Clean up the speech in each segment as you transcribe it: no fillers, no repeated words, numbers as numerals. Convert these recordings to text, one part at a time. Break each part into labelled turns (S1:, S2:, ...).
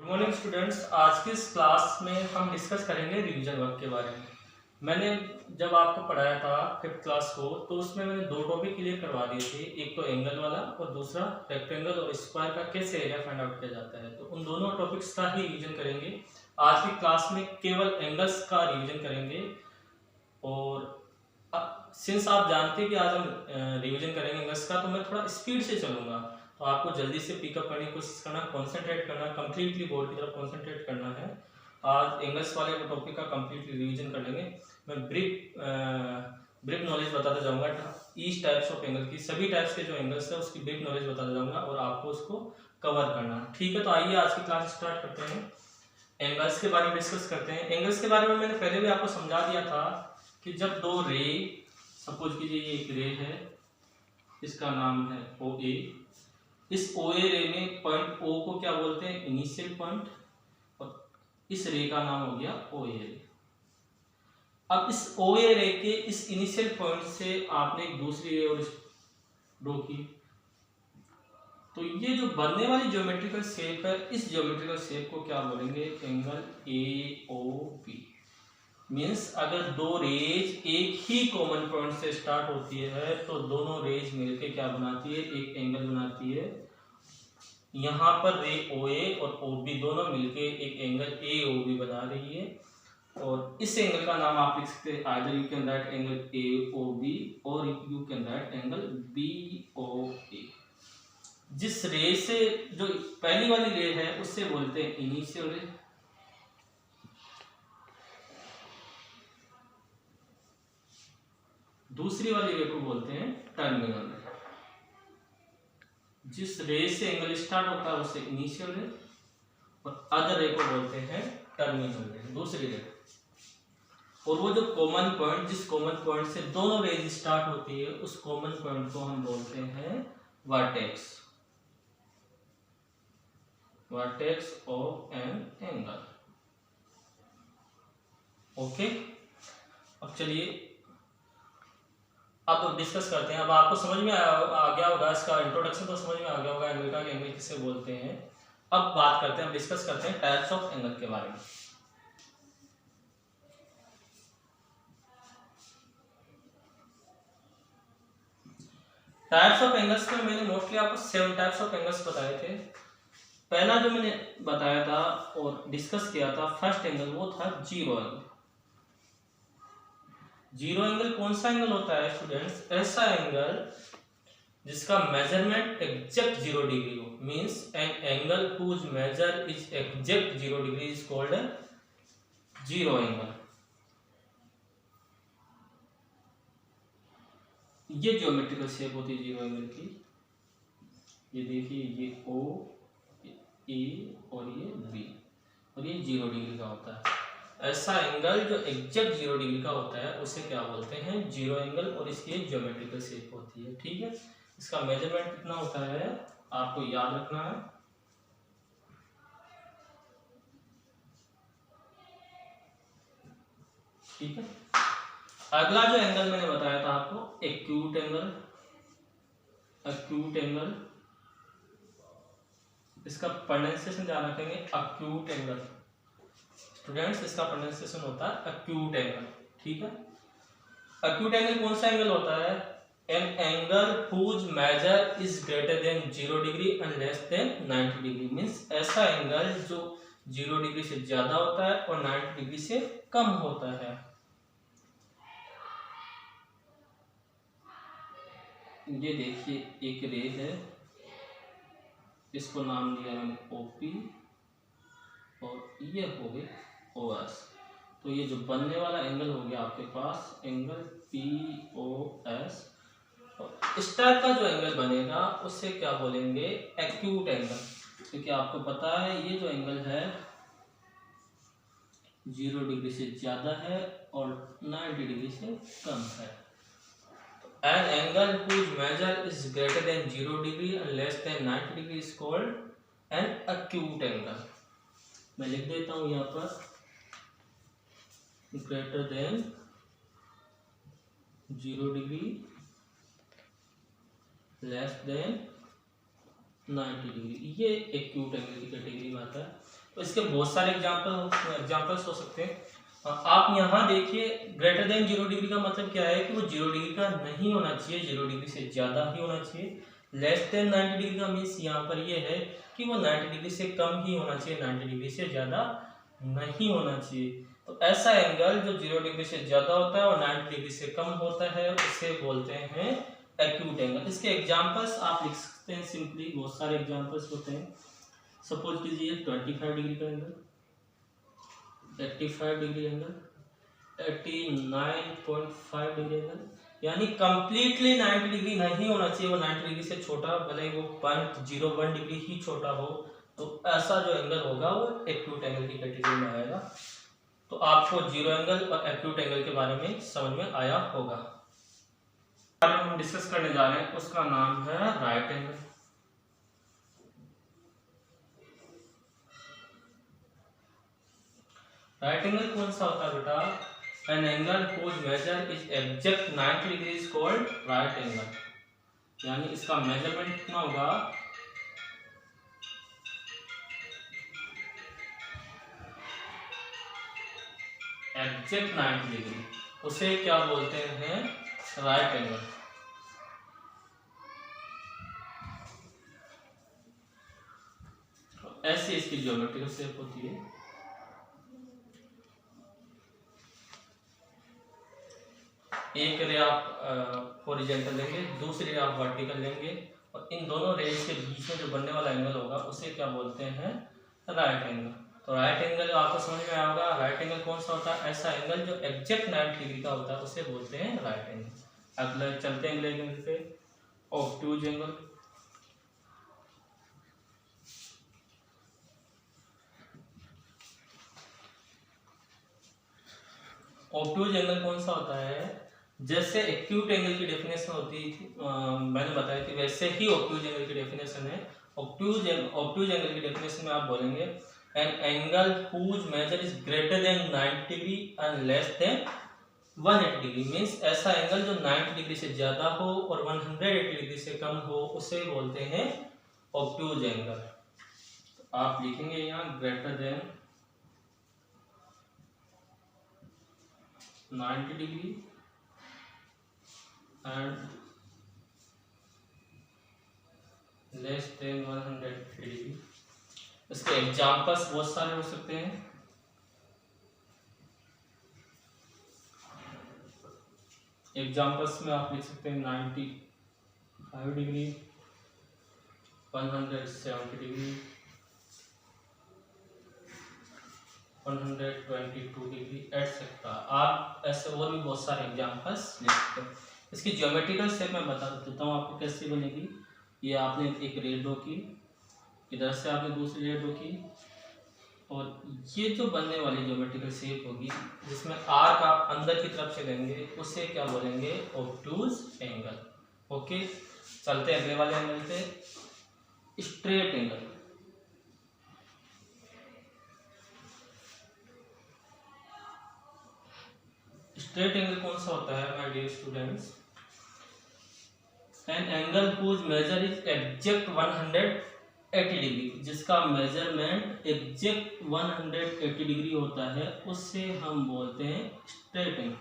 S1: Good morning students. आज की इस क्लास में हम डिस्कस करेंगे रिवीजन वर्क के बारे में। मैंने जब आपको पढ़ाया था फिफ्थ क्लास को, तो उसमें मैंने दो टॉपिक क्लियर करवा दिए थे, एक तो एंगल वाला और दूसरा रेक्टेंगल और स्क्वायर का कैसे एरिया फाइंड आउट किया जाता है। तो उन दोनों टॉपिक्स का ही रिवीजन करेंगे। आज की क्लास में केवल एंगल्स का रिवीजन करेंगे। और सिंस आप जानते हैं कि आज हम रिवीजन करेंगे एंगल्स का, तो मैं थोड़ा स्पीड से चलूंगा, तो आपको जल्दी से पिकअप करने की कोशिश करना, कंसंट्रेट करना, कंप्लीटली बोर्ड की तरफ कंसंट्रेट करना है। आज एंगल्स वाले टॉपिक का कंप्लीटली रिवीजन कर लेंगे। मैं ब्रीफ नॉलेज बताता जाऊंगा ईच टाइप्स ऑफ एंगल की, सभी टाइप्स के जो एंगल्स है उसकी ब्रीफ नॉलेज बताता जाऊंगा और आपको उसको कवर करना। ठीक है, तो आइए आज की क्लास स्टार्ट करते हैं। एंगल्स के बारे में डिस्कस करते हैं। एंगल्स के बारे में मैंने पहले भी आपको समझा दिया था कि जब दो रे, सपोज कीजिए ये एक रे है, इसका नाम है ओ ए। इस ओ ए रे में पॉइंट ओ को क्या बोलते हैं, इनिशियल पॉइंट, और इस रे का नाम हो गया ओ ए रे। अब इस ओ ए रे के इस इनिशियल पॉइंट से आपने एक दूसरी रे और ड्रॉ की, तो ये जो बनने वाली ज्योमेट्रिकल शेप है, इस ज्योमेट्रिकल शेप को क्या बोलेंगे, angle A O B. Means अगर दो रेज एक ही कॉमन पॉइंट से स्टार्ट होती है तो दोनों रेज मिलके क्या बनाती है, एक एंगल बनाती है। यहाँ पर रे ओ ए और ओ बी दोनों मिलके एक एंगल ए ओ बी बना रही है। और इस एंगल का नाम आप लिख सकते हैं, either you can write angle A O B और you can write angle B O A. जिस रे से, जो पहली वाली रे है उससे बोलते हैं इनिशियल रे, दूसरी वाली रे को बोलते हैं टर्मिनल रे। जिस रे से एंगल स्टार्ट होता है उसे इनिशियल रे, और अदर रे को बोलते हैं टर्मिनल रे, दूसरी रे। और वो जो कॉमन पॉइंट, जिस कॉमन पॉइंट से दोनों रेज स्टार्ट होती है, उस कॉमन पॉइंट को हम बोलते हैं vertex, vertex of an angle. Okay, अब चलिए अब डिस्कस करते हैं। अब आपको समझ में आ गया होगा, इसका इंट्रोडक्शन तो समझ में आ गया होगा एंगल का, एंगल किसे बोलते हैं। अब बात करते हैं, डिस्कस करते हैं टाइप्स ऑफ एंगल के बारे में। टाइप्स ऑफ एंगल्स में मैंने मोस्टली आपको 7 टाइप्स ऑफ एंगल्स बताए थे। पहला जो मैंने बताया था और डिस्कस किया था फर्स्ट एंगल, वो था जीरो एंगल। जीरो एंगल कौन सा एंगल होता है स्टूडेंट्स, ऐसा एंगल जिसका मेजरमेंट एग्जैक्ट 0 डिग्री हो। Means an angle whose measure is exact 0 degree is called zero angle. ये ज्योमेट्रिकल शेप होती है जीरो एंगल की। ये देखिए, ये ओ, ए और ये बी, और ये 0 डिग्री का होता है। ऐसा एंगल जो एग्जैक्ट 0 डिग्री का होता है उसे क्या बोलते हैं, जीरो एंगल, और इसकी एक ज्योमेट्रिकल शेप होती है। ठीक है, इसका मेजरमेंट कितना होता है आपको याद रखना है। ठीक है, अगला जो एंगल मैंने बताया था आपको, एक्यूट एंगल। एक्यूट एंगल, इसका प्रोनाउंसिएशन ध्यान रखेंगे, एक्यूट एंगल। स्टूडेंट्स, इसका प्रोनाउंसिएशन होता है एक्यूट एंगल। ठीक है, एक्यूट एंगल कौन सा एंगल होता है, an angle whose measure is greater than 0 degree and less than 90 degree. Means ऐसा एंगल जो 0 डिग्री से ज्यादा होता है और 90 डिग्री से कम होता है। ये देखिए, एक रे है, इसको नाम दिया मैंने ओपी, और ये हो गई ओएस। तो ये जो बनने वाला एंगल हो गया आपके पास, एंगल पी ओ एस। और इस टाइप का जो एंगल बनेगा उसे क्या बोलेंगे, एक्यूट एंगल। क्योंकि आपको पता है ये जो एंगल है 0 डिग्री से ज्यादा है और 90 डिग्री से कम है। An angle whose measure is greater than 0 degree and less than 90 degree is called an acute angle. मैं लिख देता हूं यहाँ पर, greater than 0 degree, less than 90 degree, ये एक्यूट एंगल की कैटेगरी में आता है। तो इसके बहुत सारे एग्जाम्पल्स हो सकते हैं। आप यहाँ देखिए, ग्रेटर देन 0 डिग्री का मतलब क्या है कि वो 0 डिग्री का नहीं होना चाहिए, 0 डिग्री से ज़्यादा ही होना चाहिए। लेस देन 90 डिग्री का मीन्स यहाँ पर ये है कि वो 90 डिग्री से कम ही होना चाहिए, 90 डिग्री से ज़्यादा नहीं होना चाहिए। तो ऐसा एंगल जो 0 डिग्री से ज़्यादा होता है और 90 डिग्री से कम होता है उसे बोलते हैं एक्यूट एंगल। इसके एग्जांपल्स आप लिख सकते हैं सिंपली, बहुत सारे एग्जांपल्स होते हैं। सपोज कीजिए 25 डिग्री का angle, 85 degree angle, 89.5 degree angle, यानी कंप्लीटली 90 डिग्री नहीं होना चाहिए, वो 90 डिग्री से छोटा, भले वो 0.01 डिग्री ही छोटा हो, तो ऐसा जो एंगल होगा वो एक्यूट एंगल की कैटेगरी में आएगा। तो आपको जीरो एंगल और एक्यूट एंगल के बारे में समझ में आया होगा। बारे में हम डिस्कस करने जा रहे हैं, उसका नाम है राइट एंगल। राइट एंगल कौन सा होता है बेटा? N angle whose measure is exact 90 degree is called right angle, यानी इसका मेजरमेंट कितना होगा? एग्जैक्ट 90 डिग्री, उसे क्या बोलते हैं? Right angle. ऐसी इसकी ज्योमेट्रिकल शेप होती है। एक रे आप हॉरिजॉन्टल लेंगे, दूसरी रे आप वर्टिकल लेंगे, और इन दोनों रेज के बीच में जो बनने वाला एंगल होगा उसे क्या बोलते हैं? Right angle. तो राइट एंगल आपको समझ में आया होगा। राइट एंगल कौन सा होता है? ऐसा एंगल जो एग्जैक्ट 90 डिग्री का होता है उसे बोलते हैं राइट एंगल। अगले चलते हैं अगले एंगल पे, ऑब्ट्यूज एंगल। ऑब्ट्यूज एंगल कौन सा होता है? जैसे एक्यूट एंगल की डेफिनेशन होती थी, मैंने बताई थी, वैसे ही ऑब्ट्यूज एंगल की डेफिनेशन है। ऑब्ट्यूज एंगल की डेफिनेशन में आप बोलेंगे N angle whose measure is greater than 90 degree and less than 180 degree, means ऐसा एंगल जो 90 डिग्री से ज्यादा हो और 180 डिग्री से कम हो उसे बोलते हैं ऑब्ट्यूज एंगल। तो आप लिखेंगे यहाँ greater than 90 degree and less then 180 degree. इसके एग्जांपल्स बहुत सारे हो सकते हैं। एग्जांपल्स में आप लिख सकते हैं 95 डिग्री, 170 डिग्री, 122 डिग्री एटसेट्रा। आप ऐसे और भी बहुत सारे एग्जांपल्स लिख सकते हैं। इसकी ज्योमेट्रिकल शेप मैं बता देता हूँ आपको कैसे बनेगी। ये आपने एक रे ड्रॉ की, इधर से आपने दूसरी रे ड्रॉ की, और ये जो बनने वाली ज्योमेट्रिकल शेप होगी जिसमें आर्क आप अंदर की तरफ से लेंगे उसे क्या बोलेंगे? Obtuse angle. ओके, चलते हैं अगले वाले एंगल पे, स्ट्रेट एंगल। स्ट्रेट एंगल कौन सा होता है my dear students? An angle whose measure is exact 180 degree, जिसका मेजरमेंट एग्जैक्ट 180 डिग्री होता है उससे हम बोलते हैं स्ट्रेट एंगल।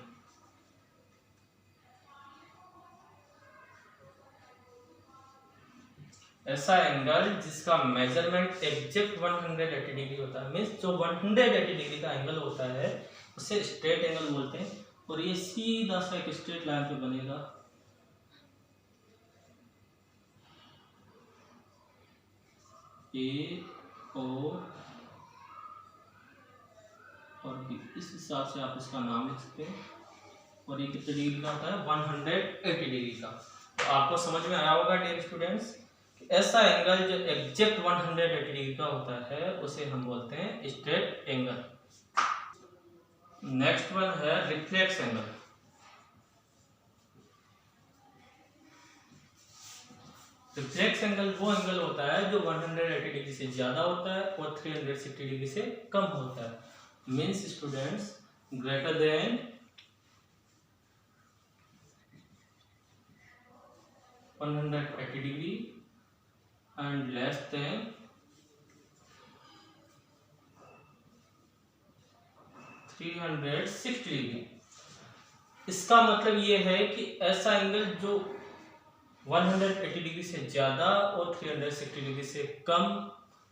S1: ऐसा एंगल जिसका मेजरमेंट एग्जैक्ट 180 डिग्री होता है, मीन्स जो 180 डिग्री का एंगल होता है उसे स्ट्रेट एंगल बोलते हैं। और ये सीधा सा एक स्ट्रेट लाइन पे बनेगा। ए और बी, इस हिसाब से आप इसका नाम लिख सकते हैं। और ये कितने डिग्री का होता है? 180 डिग्री का। तो आपको समझ में आया होगा डियर स्टूडेंट्स, ऐसा एंगल जो एग्जैक्ट 180 डिग्री का होता है उसे हम बोलते हैं स्ट्रेट एंगल। नेक्स्ट वन है रिफ्लेक्स एंगल। रिफ्लेक्स एंगल वो एंगल होता है जो 180 डिग्री से ज्यादा होता है और 360 डिग्री से कम होता है। Means students, greater than 180 degree and less than 360 degree. इसका मतलब ये है कि ऐसा एंगल जो 180 डिग्री से ज़्यादा और 360 डिग्री से कम,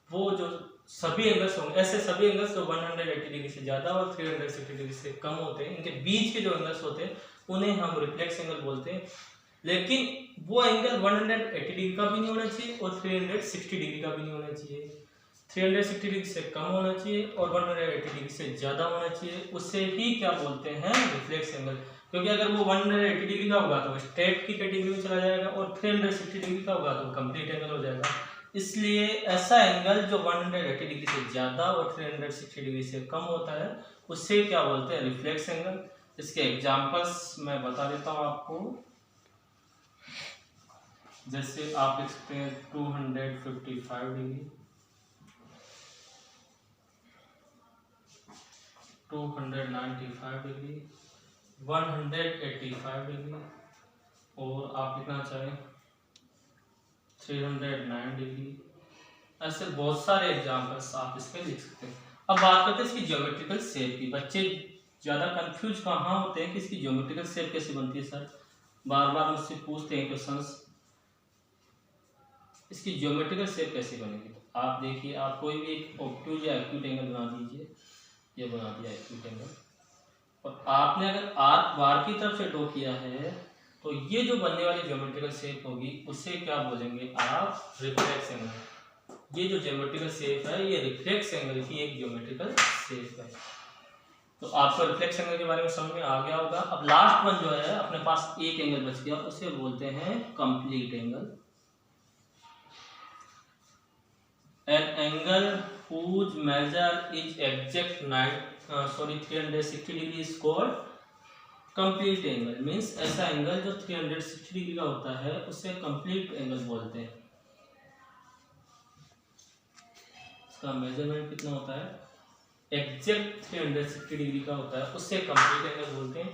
S1: वो जो सभी एंगल्स होंगे, ऐसे सभी एंगल्स जो 180 डिग्री से ज़्यादा और 360 डिग्री से कम होते हैं, इनके बीच के जो एंगल्स होते हैं उन्हें हम रिफ्लेक्स एंगल बोलते हैं। लेकिन वो एंगल 180 डिग्री का भी नहीं होना चाहिए और 360 डिग्री का भी नहीं होना चाहिए। 360 डिग्री से कम होना चाहिए और 180 डिग्री से ज़्यादा होना चाहिए। उससे ही क्या बोलते हैं, रिफ्लेक्स एंगल। क्योंकि अगर वो 180 डिग्री का होगा तो स्ट्रेट की कैटेगरी में चला जाएगा और 360 डिग्री का होगा तो कंप्लीट एंगल हो जाएगा। इसलिए ऐसा एंगल जो 180 डिग्री से ज़्यादा और 360 डिग्री से कम होता है उससे क्या बोलते हैं, रिफ्लेक्स एंगल। इसके एग्जांपल्स मैं बता देता हूँ आपको। जैसे आप लिख सकते हैं 255 डिग्री, 295 डिग्री, 185 डिग्री और आप लिखना चाहें 309 डिग्री। ऐसे बहुत सारे एग्जांपल्स आप इसके लिख सकते हैं। अब बात करते हैं इसकी ज्योमेट्रिकल शेप की। बच्चे ज़्यादा कंफ्यूज कहाँ होते हैं कि इसकी ज्योमेट्रिकल शेप कैसे बनती है सर, बार बार मुझसे पूछते हैं क्वेश्चंस, इसकी ज्योमेट्रिकल शेप कैसे बनेगी। तो आप देखिए, आप कोई भी एक ऑब्ट्यूज या एक्यूट एंगल बना दीजिए, ये बना दिया एक्यूट एंगल, और आपने अगर आर्क बार की तरफ से ड्रॉ किया है तो ये जो बनने वाली ज्योमेट्रिकल शेप होगी उसे क्या बोलेंगे आप, रिफ्लेक्स एंगल। ये जो ज्योमेट्रिकल शेप है ये रिफ्लेक्स एंगल की एक ज्योमेट्रिकल शेप है। तो आपको रिफ्लेक्स एंगल के बारे में समझ में आ गया होगा। अब लास्ट वन जो है, अपने पास एक एंगल बच गया, उसे बोलते हैं complete angle. An angle whose measure is exact 360 degree is called complete angle। Means ऐसा एंगल जो 360 डिग्री का होता है उसे कंप्लीट एंगल बोलते हैं। इसका मेजरमेंट कितना होता है, एग्जैक्ट 360 डिग्री का होता है, उससे कंप्लीट एंगल बोलते हैं।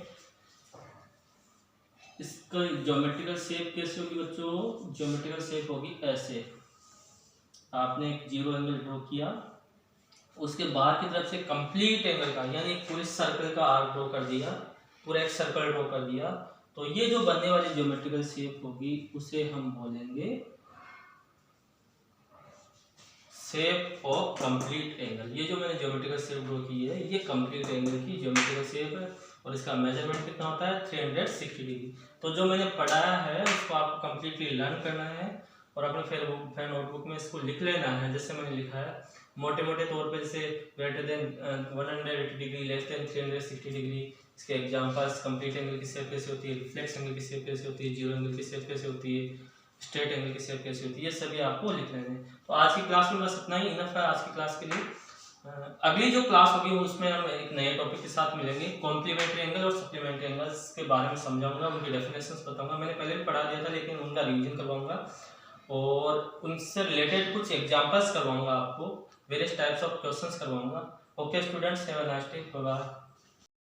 S1: इसका ज्योमेट्रिकल शेप कैसे होगी बच्चों, ज्योमेट्रिकल शेप होगी ऐसे। आपने एक जीरो एंगल ड्रॉ किया, उसके बाहर की तरफ से कंप्लीट एंगल का यानी पूरे सर्कल का आर्क ड्रॉ कर दिया, पूरा एक सर्कल ड्रॉ कर दिया, तो ये जो बनने वाली ज्योमेट्रिकल शेप होगी उसे हम बोलेंगे शेप ऑफ कंप्लीट एंगल। ये जो मैंने ज्योमेट्रिकल शेप ड्रॉ की है ये कंप्लीट एंगल की ज्योमेट्रिकल शेप है और इसका मेजरमेंट कितना होता है, 360 डिग्री। तो जो मैंने पढ़ाया है उसको आपको कंप्लीटली लर्न करना है और अपने फिर नोटबुक में इसको लिख लेना है जैसे मैंने लिखा है। मोटे मोटे तौर पे जैसे greater than 180 degree, less than 360 degree, इसके एग्जांपल्स, कंप्लीट एंगल की शेप कैसे होती है, रिफ्लेक्स एंगल की शेप कैसे होती है, जीरो एंगल की शेप कैसे होती है, स्ट्रेट एंगल की शेप कैसे होती है, ये सभी आपको लिख लेना है। तो आज की क्लास में बस इतना ही इनफ है आज की क्लास के लिए। अगली जो क्लास होगी उसमें हम एक नए टॉपिक के साथ मिलेंगे। कॉम्प्लीमेंट्री एंगल और सप्लीमेंट्री एंगल्स के बारे में समझाऊंगा, उनकी डेफिनेशंस बताऊंगा। मैंने पहले भी पढ़ा दिया था लेकिन उनका रिवीजन करवाऊंगा और उनसे रिलेटेड कुछ एग्जांपल्स करवाऊंगा आपको, वेरियस टाइप्स ऑफ क्वेश्चंस करवाऊंगा। Okay students, have a nice day, bye bye.